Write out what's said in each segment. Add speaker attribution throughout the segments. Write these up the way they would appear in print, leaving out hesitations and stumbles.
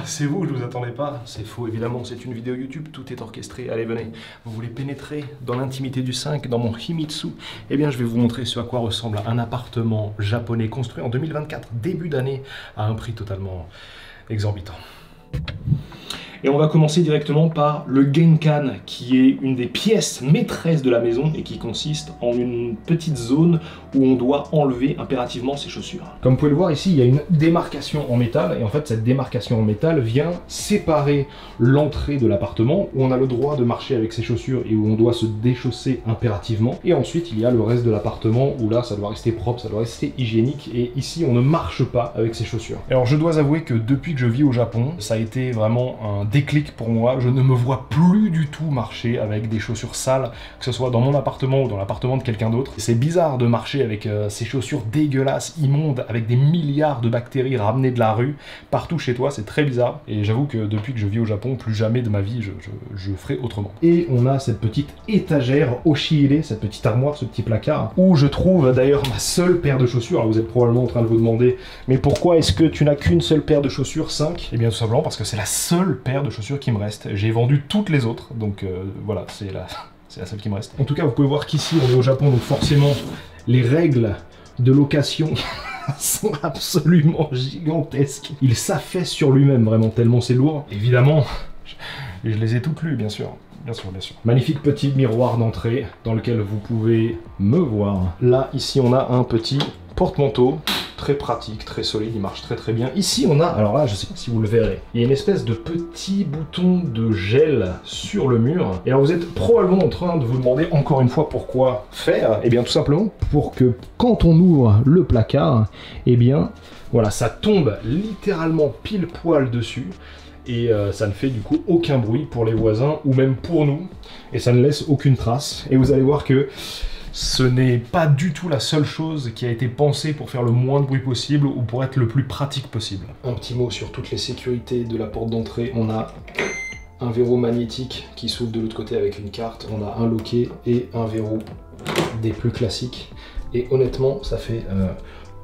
Speaker 1: c'est vous, je vous attendais pas. C'est faux, évidemment, c'est une vidéo YouTube, tout est orchestré. Allez, venez, vous voulez pénétrer dans l'intimité du 5, dans mon Himitsu? Eh bien, je vais vous montrer ce à quoi ressemble un appartement japonais construit en 2024, début d'année, à un prix totalement exorbitant. Et on va commencer directement par le Genkan, qui est une des pièces maîtresses de la maison et qui consiste en une petite zone où on doit enlever impérativement ses chaussures. Comme vous pouvez le voir ici, il y a une démarcation en métal, et en fait cette démarcation en métal vient séparer l'entrée de l'appartement, où on a le droit de marcher avec ses chaussures et où on doit se déchausser impérativement. Et ensuite il y a le reste de l'appartement, où là ça doit rester propre, ça doit rester hygiénique, et ici on ne marche pas avec ses chaussures. Alors je dois avouer que depuis que je vis au Japon, ça a été vraiment un déclic pour moi. Je ne me vois plus du tout marcher avec des chaussures sales, que ce soit dans mon appartement ou dans l'appartement de quelqu'un d'autre. C'est bizarre de marcher avec ces chaussures dégueulasses, immondes, avec des milliards de bactéries ramenées de la rue partout chez toi, c'est très bizarre. Et j'avoue que depuis que je vis au Japon, plus jamais de ma vie je ferai autrement. Et on a cette petite étagère Oshiire, cette petite armoire, ce petit placard, où je trouve d'ailleurs ma seule paire de chaussures. Alors vous êtes probablement en train de vous demander, mais pourquoi est-ce que tu n'as qu'une seule paire de chaussures, 5? Eh bien tout simplement parce que c'est la seule paire de chaussures qui me reste. J'ai vendu toutes les autres, donc voilà, c'est la seule qui me reste. En tout cas, vous pouvez voir qu'ici, on est au Japon, donc forcément, les règles de location sont absolument gigantesques. Il s'affaisse sur lui-même, vraiment, tellement c'est lourd. Évidemment, je les ai toutes lues, bien sûr. Bien sûr, bien sûr. Magnifique petit miroir d'entrée dans lequel vous pouvez me voir. Là, ici, on a un petit porte-manteau. Très pratique, très solide, il marche très très bien. Ici on a, alors là je sais pas si vous le verrez, il y a une espèce de petit bouton de gel sur le mur. Et alors vous êtes probablement en train de vous demander encore une fois pourquoi faire. Eh bien tout simplement pour que quand on ouvre le placard, eh bien voilà, ça tombe littéralement pile poil dessus. Et ça ne fait du coup aucun bruit pour les voisins ou même pour nous. Et ça ne laisse aucune trace. Et vous allez voir que ce n'est pas du tout la seule chose qui a été pensée pour faire le moins de bruit possible ou pour être le plus pratique possible. Un petit mot sur toutes les sécurités de la porte d'entrée. On a un verrou magnétique qui s'ouvre de l'autre côté avec une carte. On a un loquet et un verrou des plus classiques. Et honnêtement, ça fait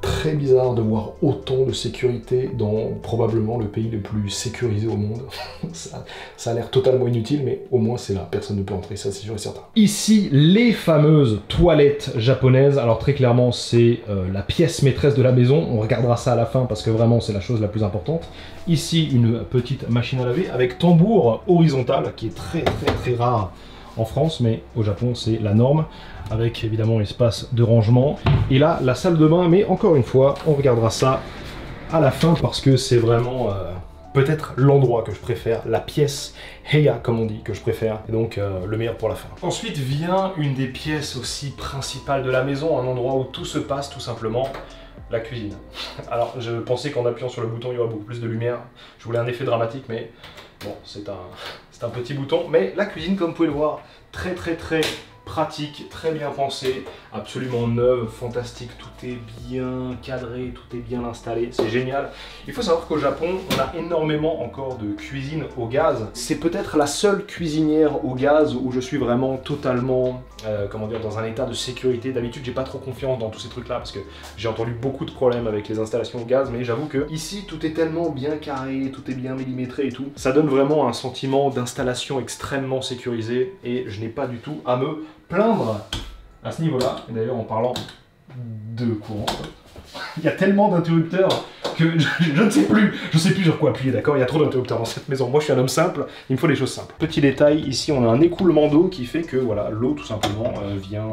Speaker 1: très bizarre de voir autant de sécurité dans probablement le pays le plus sécurisé au monde. ça a l'air totalement inutile, mais au moins c'est là, personne ne peut entrer, ça c'est sûr et certain. Ici, les fameuses toilettes japonaises. Alors très clairement, c'est la pièce maîtresse de la maison. On regardera ça à la fin parce que vraiment c'est la chose la plus importante. Ici, une petite machine à laver avec tambour horizontal, qui est très rare en France, mais au Japon c'est la norme, avec évidemment l'espace de rangement. Et là, la salle de bain, mais encore une fois, on regardera ça à la fin parce que c'est vraiment peut-être l'endroit que je préfère, la pièce Heya comme on dit, que je préfère, et donc le meilleur pour la fin. Ensuite vient une des pièces aussi principales de la maison, un endroit où tout se passe tout simplement, la cuisine. Alors je pensais qu'en appuyant sur le bouton il y aurait beaucoup plus de lumière, je voulais un effet dramatique, mais bon, c'est un petit bouton. Mais la cuisine, comme vous pouvez le voir, très pratique, très bien pensé, absolument neuve, fantastique, tout est bien cadré, tout est bien installé, c'est génial. Il faut savoir qu'au Japon, on a énormément encore de cuisine au gaz. C'est peut-être la seule cuisinière au gaz où je suis vraiment totalement, comment dire, dans un état de sécurité. D'habitude, j'ai pas trop confiance dans tous ces trucs-là parce que j'ai entendu beaucoup de problèmes avec les installations au gaz, mais j'avoue que ici, tout est tellement bien carré, tout est bien millimétré et tout. Ça donne vraiment un sentiment d'installation extrêmement sécurisé et je n'ai pas du tout à me plaindre à ce niveau-là. Et d'ailleurs, en parlant de courant, il y a tellement d'interrupteurs que je ne sais plus sur quoi appuyer, d'accord? Il y a trop d'interrupteurs dans cette maison. Moi, je suis un homme simple, il me faut des choses simples. Petit détail, ici, on a un écoulement d'eau qui fait que, voilà, l'eau, tout simplement, vient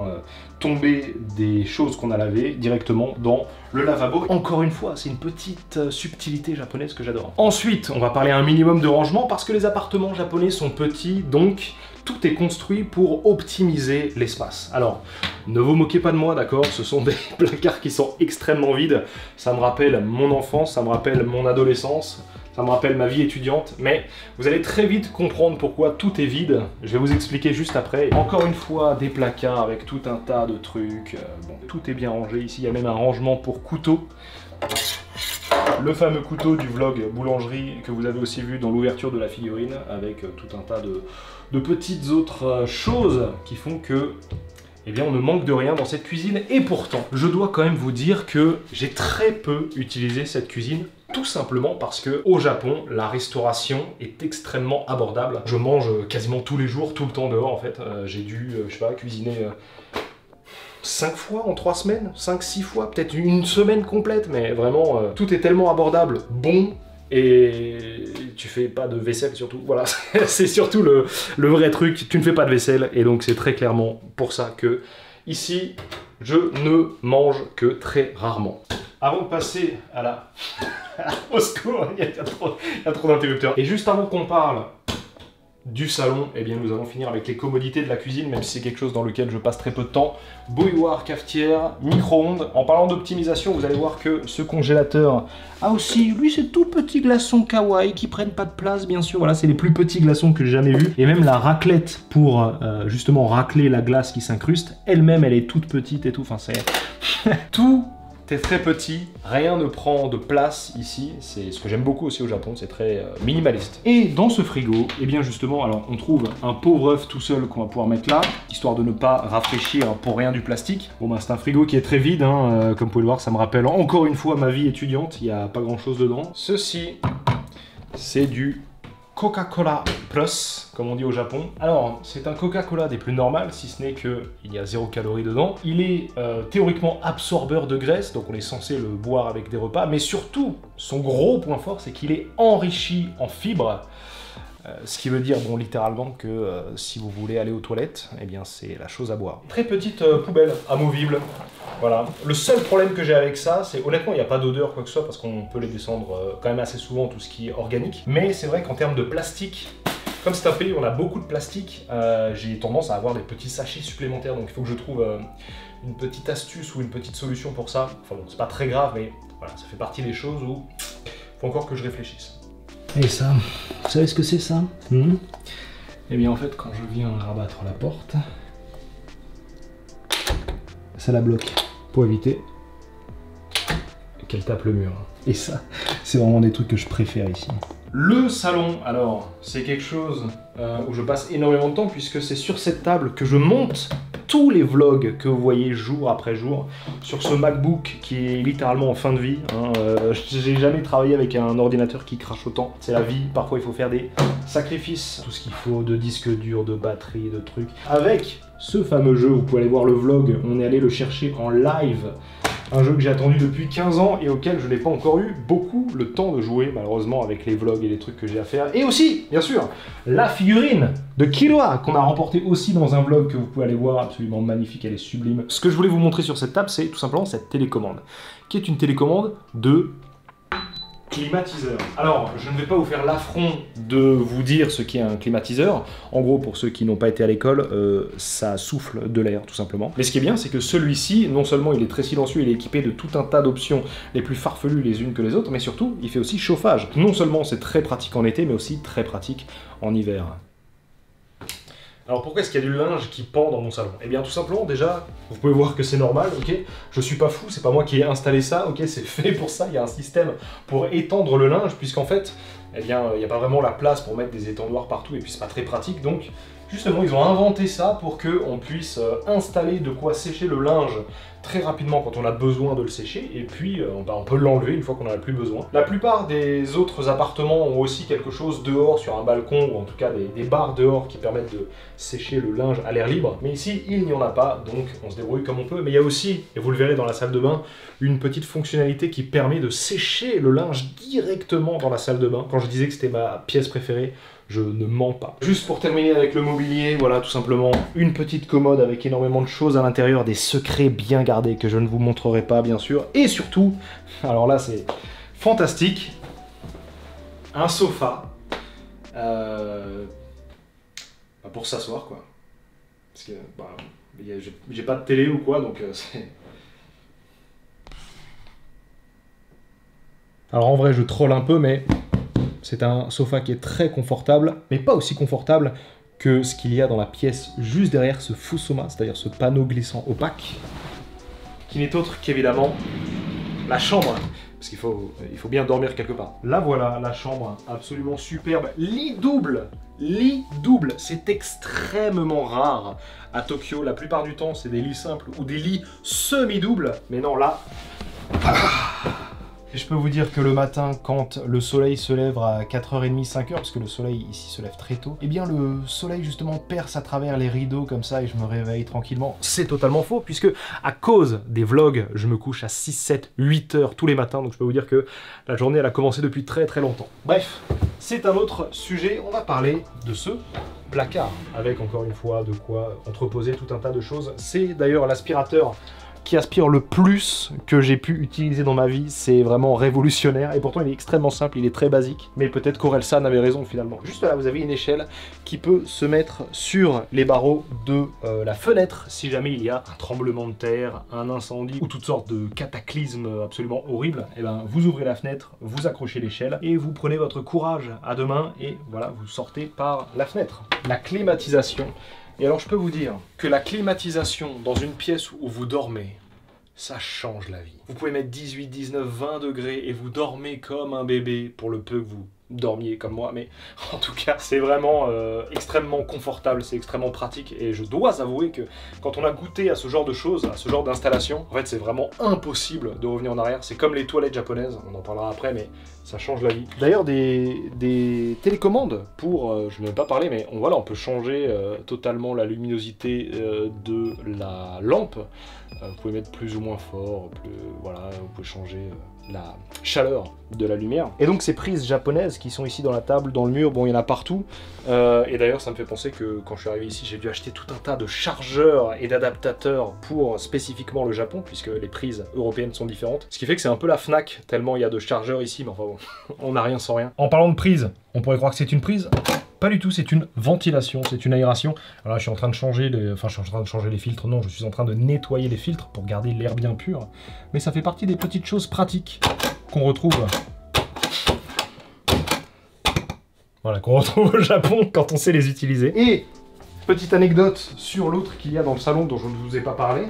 Speaker 1: tomber des choses qu'on a lavées directement dans le lavabo. Encore une fois, c'est une petite subtilité japonaise que j'adore. Ensuite, on va parler un minimum de rangement parce que les appartements japonais sont petits, donc tout est construit pour optimiser l'espace. Alors, ne vous moquez pas de moi, d'accord? Ce sont des placards qui sont extrêmement vides. Ça me rappelle mon enfance, ça me rappelle mon adolescence, ça me rappelle ma vie étudiante, mais vous allez très vite comprendre pourquoi tout est vide. Je vais vous expliquer juste après. Encore une fois, des placards avec tout un tas de trucs. Bon, tout est bien rangé. Ici, il y a même un rangement pour couteaux. Le fameux couteau du vlog boulangerie que vous avez aussi vu dans l'ouverture de la figurine, avec tout un tas de petites autres choses qui font que, eh bien, on ne manque de rien dans cette cuisine. Et pourtant, je dois quand même vous dire que j'ai très peu utilisé cette cuisine Tout simplement parce que au Japon, la restauration est extrêmement abordable. Je mange quasiment tous les jours, tout le temps dehors en fait. J'ai dû, je sais pas, cuisiner 5 fois en 3 semaines, 5-6 fois, peut-être une semaine complète, mais vraiment, tout est tellement abordable, bon, et tu fais pas de vaisselle surtout, voilà, c'est surtout le vrai truc, tu ne fais pas de vaisselle, et donc c'est très clairement pour ça que, ici, je ne mange que très rarement. Avant de passer à la... au secours, il y a trop d'interrupteurs. Et juste avant qu'on parle du salon, eh bien nous allons finir avec les commodités de la cuisine, même si c'est quelque chose dans lequel je passe très peu de temps. Bouilloire, cafetière, micro-ondes. En parlant d'optimisation, vous allez voir que ce congélateur a aussi, lui, ces tout petits glaçons kawaii qui prennent pas de place, bien sûr. Voilà, c'est les plus petits glaçons que j'ai jamais vus. Et même la raclette pour justement racler la glace qui s'incruste, elle-même, elle est toute petite et tout. Enfin, c'est tout. C'est très petit, rien ne prend de place ici, c'est ce que j'aime beaucoup aussi au Japon, c'est très minimaliste. Et dans ce frigo, eh bien justement, alors on trouve un pauvre œuf tout seul qu'on va pouvoir mettre là, histoire de ne pas rafraîchir pour rien du plastique. Bon bah c'est un frigo qui est très vide, hein, comme vous pouvez le voir, ça me rappelle encore une fois ma vie étudiante, il n'y a pas grand chose dedans. Ceci, c'est du Coca-Cola Plus, comme on dit au Japon. Alors, c'est un Coca-Cola des plus normales, si ce n'est qu'il y a 0 calories dedans. Il est théoriquement absorbeur de graisse, donc on est censé le boire avec des repas, mais surtout, son gros point fort, c'est qu'il est enrichi en fibres. Ce qui veut dire, bon, littéralement que si vous voulez aller aux toilettes, eh bien c'est la chose à boire. Très petite poubelle amovible. Voilà. Le seul problème que j'ai avec ça, c'est honnêtement, il n'y a pas d'odeur quoi que ce soit parce qu'on peut les descendre quand même assez souvent, tout ce qui est organique. Mais c'est vrai qu'en termes de plastique, comme c'est un pays où on a beaucoup de plastique, j'ai tendance à avoir des petits sachets supplémentaires. Donc il faut que je trouve une petite astuce ou une petite solution pour ça. Enfin bon, c'est pas très grave, mais voilà, ça fait partie des choses où il faut encore que je réfléchisse. Et ça, vous savez ce que c'est ça? Eh bien en fait, quand je viens rabattre la porte, ça la bloque pour éviter qu'elle tape le mur. Et ça, c'est vraiment des trucs que je préfère ici. Le salon, alors, c'est quelque chose où je passe énormément de temps puisque c'est sur cette table que je monte tous les vlogs que vous voyez jour après jour sur ce MacBook qui est littéralement en fin de vie. Hein, j'ai jamais travaillé avec un ordinateur qui crache autant. C'est la vie, parfois il faut faire des sacrifices. Tout ce qu'il faut de disque dur, de batterie, de trucs. Avec ce fameux jeu, vous pouvez aller voir le vlog, on est allé le chercher en live. Un jeu que j'ai attendu depuis 15 ans et auquel je n'ai pas encore eu beaucoup le temps de jouer, malheureusement, avec les vlogs et les trucs que j'ai à faire. Et aussi, bien sûr, la figurine de Killua, qu'on a remporté aussi dans un vlog que vous pouvez aller voir, absolument magnifique, elle est sublime. Ce que je voulais vous montrer sur cette table, c'est tout simplement cette télécommande, qui est une télécommande de climatiseur. Alors, je ne vais pas vous faire l'affront de vous dire ce qu'est un climatiseur. En gros, pour ceux qui n'ont pas été à l'école, ça souffle de l'air, tout simplement. Mais ce qui est bien, c'est que celui-ci, non seulement il est très silencieux, il est équipé de tout un tas d'options les plus farfelues les unes que les autres, mais surtout, il fait aussi chauffage. Non seulement c'est très pratique en été, mais aussi très pratique en hiver. Alors pourquoi est-ce qu'il y a du linge qui pend dans mon salon? Eh bien tout simplement, déjà, vous pouvez voir que c'est normal, ok? Je suis pas fou, c'est pas moi qui ai installé ça, ok? C'est fait pour ça, il y a un système pour étendre le linge, puisqu'en fait, eh bien, il n'y a pas vraiment la place pour mettre des étendoirs partout, et puis c'est pas très pratique, donc justement, ils ont inventé ça pour qu'on puisse installer de quoi sécher le linge très rapidement quand on a besoin de le sécher, et puis on peut l'enlever une fois qu'on n'en a plus besoin. La plupart des autres appartements ont aussi quelque chose dehors, sur un balcon, ou en tout cas des barres dehors qui permettent de sécher le linge à l'air libre. Mais ici, il n'y en a pas, donc on se débrouille comme on peut. Mais il y a aussi, et vous le verrez dans la salle de bain, une petite fonctionnalité qui permet de sécher le linge directement dans la salle de bain. Quand je disais que c'était ma pièce préférée, je ne mens pas. Juste pour terminer avec le mobilier, voilà tout simplement une petite commode avec énormément de choses à l'intérieur, des secrets bien gardés que je ne vous montrerai pas bien sûr. Et surtout, alors là c'est fantastique, un sofa pour s'asseoir quoi. Parce que j'ai pas de télé ou quoi donc c'est... Alors en vrai je troll un peu mais... C'est un sofa qui est très confortable, mais pas aussi confortable que ce qu'il y a dans la pièce juste derrière ce Fusuma, c'est-à-dire ce panneau glissant opaque, qui n'est autre qu'évidemment la chambre, parce qu'il faut bien dormir quelque part. Là voilà, la chambre, absolument superbe, lit double, c'est extrêmement rare à Tokyo, la plupart du temps c'est des lits simples ou des lits semi-doubles, mais non là... Et je peux vous dire que le matin, quand le soleil se lève à 4h30, 5h, parce que le soleil ici se lève très tôt, eh bien le soleil justement perce à travers les rideaux comme ça et je me réveille tranquillement. C'est totalement faux, puisque à cause des vlogs, je me couche à 6, 7, 8 heures tous les matins, donc je peux vous dire que la journée elle a commencé depuis très très longtemps. Bref, c'est un autre sujet, on va parler de ce placard, avec encore une fois de quoi entreposer tout un tas de choses. C'est d'ailleurs l'aspirateur qui aspire le plus que j'ai pu utiliser dans ma vie, c'est vraiment révolutionnaire et pourtant il est extrêmement simple, il est très basique, mais peut-être qu'Orelsan avait raison finalement. Juste là vous avez une échelle qui peut se mettre sur les barreaux de la fenêtre si jamais il y a un tremblement de terre, un incendie ou toutes sortes de cataclysmes absolument horribles. Et ben vous ouvrez la fenêtre, vous accrochez l'échelle et vous prenez votre courage à deux mains et voilà, vous sortez par la fenêtre. La climatisation. Et alors je peux vous dire que la climatisation dans une pièce où vous dormez, ça change la vie. Vous pouvez mettre 18, 19, 20 degrés et vous dormez comme un bébé pour le peu que vous dormiez comme moi, mais en tout cas c'est vraiment extrêmement confortable, c'est extrêmement pratique et je dois avouer que quand on a goûté à ce genre de choses, à ce genre d'installation, en fait c'est vraiment impossible de revenir en arrière. C'est comme les toilettes japonaises, on en parlera après, mais ça change la vie. D'ailleurs des télécommandes pour, je ne vais pas parler, mais voilà, on peut changer totalement la luminosité de la lampe. Vous pouvez mettre plus ou moins fort, voilà, vous pouvez changer la chaleur de la lumière. Et donc ces prises japonaises qui sont ici dans la table, dans le mur, bon il y en a partout. Et d'ailleurs ça me fait penser que quand je suis arrivé ici, j'ai dû acheter tout un tas de chargeurs et d'adaptateurs pour spécifiquement le Japon, puisque les prises européennes sont différentes. Ce qui fait que c'est un peu la Fnac, tellement il y a de chargeurs ici, mais enfin bon, on n'a rien sans rien. En parlant de prise, on pourrait croire que c'est une prise. Pas du tout, c'est une ventilation, c'est une aération. Alors là, je suis en train de changer les filtres. Non, je suis en train de nettoyer les filtres pour garder l'air bien pur. Mais ça fait partie des petites choses pratiques qu'on retrouve. Voilà, qu'on retrouve au Japon quand on sait les utiliser. Et petite anecdote sur l'autre qu'il y a dans le salon dont je ne vous ai pas parlé.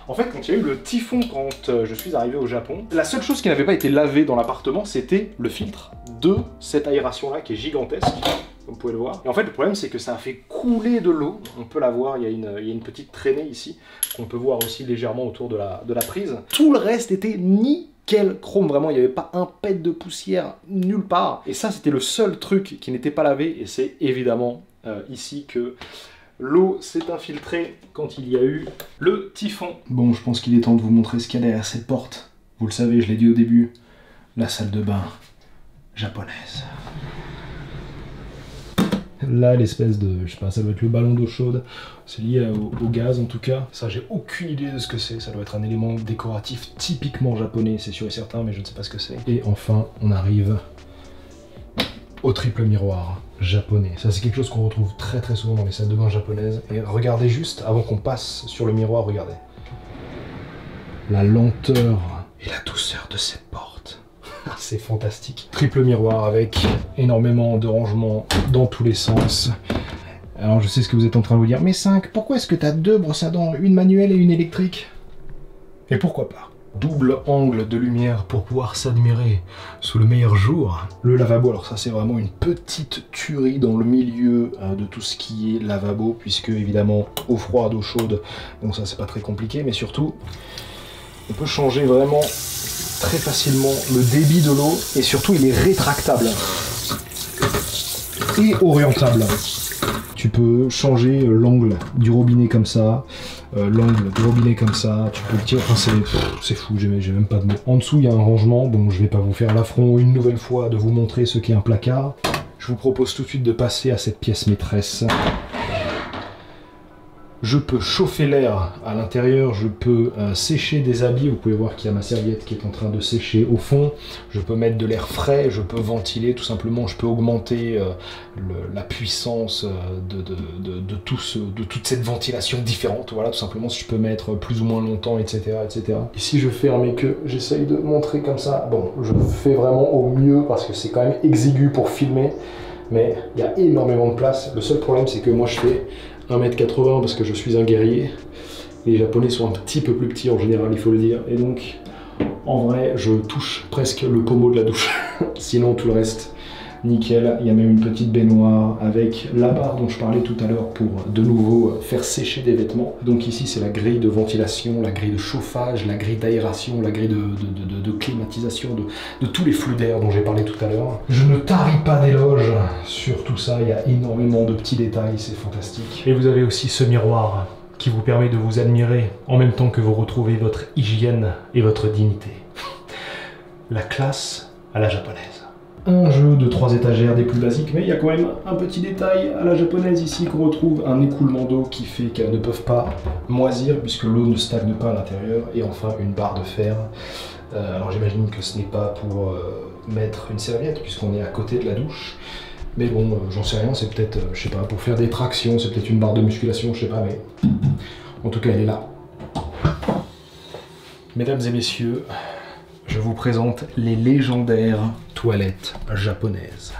Speaker 1: En fait, quand il y a eu le typhon, quand je suis arrivé au Japon, la seule chose qui n'avait pas été lavée dans l'appartement, c'était le filtre de cette aération-là qui est gigantesque. Comme vous pouvez le voir. Et en fait, le problème, c'est que ça a fait couler de l'eau. On peut la voir, il y a une petite traînée ici, qu'on peut voir aussi légèrement autour de la prise. Tout le reste était nickel chrome, vraiment, il n'y avait pas un pet de poussière nulle part. Et ça, c'était le seul truc qui n'était pas lavé, et c'est évidemment ici que l'eau s'est infiltrée quand il y a eu le typhon. Bon, je pense qu'il est temps de vous montrer ce qu'il y a derrière cette porte. Vous le savez, je l'ai dit au début, la salle de bain japonaise. Là, l'espèce de, je sais pas, ça doit être le ballon d'eau chaude, c'est lié au gaz en tout cas. Ça, j'ai aucune idée de ce que c'est, ça doit être un élément décoratif typiquement japonais, c'est sûr et certain, mais je ne sais pas ce que c'est. Et enfin, on arrive au triple miroir japonais. Ça, c'est quelque chose qu'on retrouve très très souvent dans les salles de bain japonaises. Et regardez juste, avant qu'on passe sur le miroir, regardez. La lenteur et la douceur de cette porte. C'est fantastique. Triple miroir avec énormément de rangements dans tous les sens. Alors je sais ce que vous êtes en train de vous dire, mais 5, pourquoi est-ce que tu as deux brosses à dents, une manuelle et une électrique? Et pourquoi pas? Double angle de lumière pour pouvoir s'admirer sous le meilleur jour. Le lavabo, alors ça c'est vraiment une petite tuerie dans le milieu de tout ce qui est lavabo, puisque évidemment eau froide, eau chaude, donc ça c'est pas très compliqué, mais surtout on peut changer vraiment très facilement le débit de l'eau et surtout il est rétractable et orientable. Tu peux changer l'angle du robinet comme ça, l'angle du robinet comme ça, tu peux le tirer, enfin c'est fou, j'ai même pas de mots. En dessous il y a un rangement, bon je vais pas vous faire l'affront une nouvelle fois de vous montrer ce qu'est un placard. Je vous propose tout de suite de passer à cette pièce maîtresse. Je peux chauffer l'air à l'intérieur, je peux sécher des habits, vous pouvez voir qu'il y a ma serviette qui est en train de sécher au fond, je peux mettre de l'air frais, je peux ventiler tout simplement, je peux augmenter la puissance de toute cette ventilation différente, voilà tout simplement si je peux mettre plus ou moins longtemps, etc. etc. Et si je ferme et que j'essaye de montrer comme ça, bon je fais vraiment au mieux parce que c'est quand même exigu pour filmer, mais il y a énormément de place, le seul problème c'est que moi je fais 1m80 parce que je suis un guerrier. Les Japonais sont un petit peu plus petits en général, il faut le dire. Et donc, en vrai, je touche presque le pommeau de la douche. Sinon, tout le reste nickel. Il y a même une petite baignoire avec la barre dont je parlais tout à l'heure pour de nouveau faire sécher des vêtements. Donc ici c'est la grille de ventilation, la grille de chauffage, la grille d'aération, la grille de climatisation, de tous les flux d'air dont j'ai parlé tout à l'heure. Je ne tarie pas d'éloges sur tout ça, il y a énormément de petits détails, c'est fantastique. Et vous avez aussi ce miroir qui vous permet de vous admirer en même temps que vous retrouvez votre hygiène et votre dignité. La classe à la japonaise. Un jeu de 3 étagères des plus basiques, mais il y a quand même un petit détail à la japonaise ici qu'on retrouve, un écoulement d'eau qui fait qu'elles ne peuvent pas moisir puisque l'eau ne stagne pas à l'intérieur, et enfin une barre de fer. Alors j'imagine que ce n'est pas pour mettre une serviette puisqu'on est à côté de la douche, mais bon, j'en sais rien, c'est peut-être, je sais pas, pour faire des tractions, c'est peut-être une barre de musculation, je sais pas, mais en tout cas elle est là. Mesdames et messieurs, je vous présente les légendaires toilettes japonaises.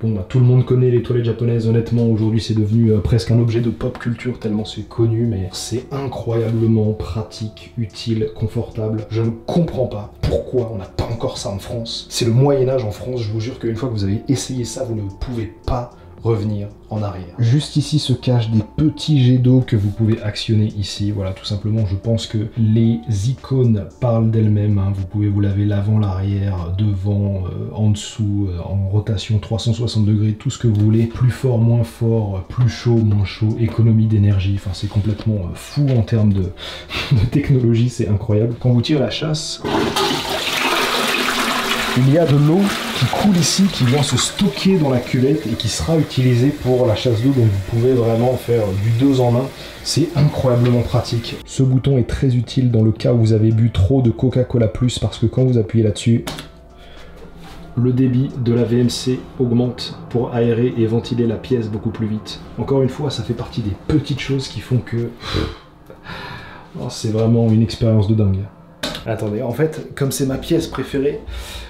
Speaker 1: Bon, bah, tout le monde connaît les toilettes japonaises, honnêtement, aujourd'hui c'est devenu presque un objet de pop culture tellement c'est connu, mais c'est incroyablement pratique, utile, confortable. Je ne comprends pas pourquoi on n'a pas encore ça en France. C'est le Moyen-Âge en France, je vous jure qu'une fois que vous avez essayé ça, vous ne pouvez pas revenir en arrière. Juste ici se cachent des petits jets d'eau que vous pouvez actionner ici. Voilà, tout simplement, je pense que les icônes parlent d'elles-mêmes. Hein. Vous pouvez vous laver l'avant, l'arrière, devant, en dessous, en rotation 360 degrés, tout ce que vous voulez. Plus fort, moins fort, plus chaud, moins chaud, économie d'énergie. Enfin, c'est complètement fou en termes de technologie, c'est incroyable. Quand vous tirez la chasse, il y a de l'eau qui coule ici, qui vient se stocker dans la cuvette et qui sera utilisée pour la chasse d'eau, donc vous pouvez vraiment faire du 2 en 1. C'est incroyablement pratique. Ce bouton est très utile dans le cas où vous avez bu trop de Coca-Cola Plus, parce que quand vous appuyez là-dessus, le débit de la VMC augmente pour aérer et ventiler la pièce beaucoup plus vite. Encore une fois, ça fait partie des petites choses qui font que c'est vraiment une expérience de dingue. Attendez, en fait, comme c'est ma pièce préférée,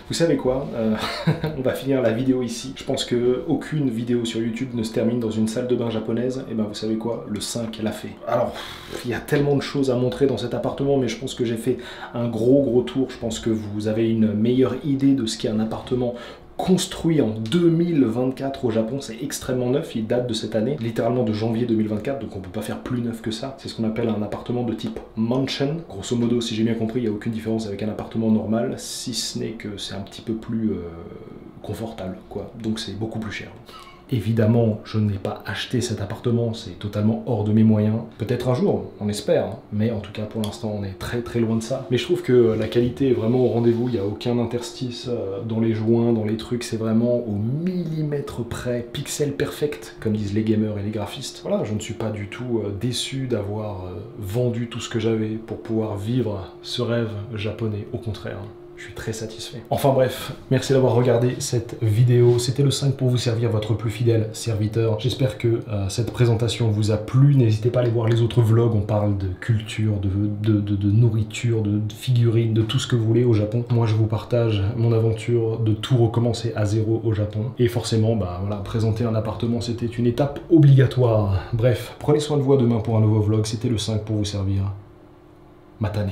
Speaker 1: vous savez quoi, on va finir la vidéo ici. Je pense qu'aucune vidéo sur YouTube ne se termine dans une salle de bain japonaise. Et ben vous savez quoi, le 5 l'a fait. Alors, il y a tellement de choses à montrer dans cet appartement, mais je pense que j'ai fait un gros tour. Je pense que vous avez une meilleure idée de ce qu'est un appartement construit en 2024 au Japon. C'est extrêmement neuf, il date de cette année, littéralement de janvier 2024, donc on peut pas faire plus neuf que ça. C'est ce qu'on appelle un appartement de type mansion. Grosso modo, si j'ai bien compris, il n'y a aucune différence avec un appartement normal, si ce n'est que c'est un petit peu plus confortable, quoi. Donc c'est beaucoup plus cher. Évidemment, je n'ai pas acheté cet appartement, c'est totalement hors de mes moyens. Peut-être un jour, on espère, hein. Mais en tout cas pour l'instant on est très loin de ça. Mais je trouve que la qualité est vraiment au rendez-vous, il n'y a aucun interstice dans les joints, dans les trucs, c'est vraiment au millimètre près, pixel perfect, comme disent les gamers et les graphistes. Voilà, je ne suis pas du tout déçu d'avoir vendu tout ce que j'avais pour pouvoir vivre ce rêve japonais, au contraire. Je suis très satisfait. Enfin bref, merci d'avoir regardé cette vidéo. C'était le 5 pour vous servir, votre plus fidèle serviteur. J'espère que cette présentation vous a plu. N'hésitez pas à aller voir les autres vlogs. On parle de culture, de nourriture, de figurines, de tout ce que vous voulez au Japon. Moi, je vous partage mon aventure de tout recommencer à zéro au Japon. Et forcément, bah voilà, présenter un appartement, c'était une étape obligatoire. Bref, prenez soin de vous, à demain pour un nouveau vlog. C'était le 5 pour vous servir. Matane.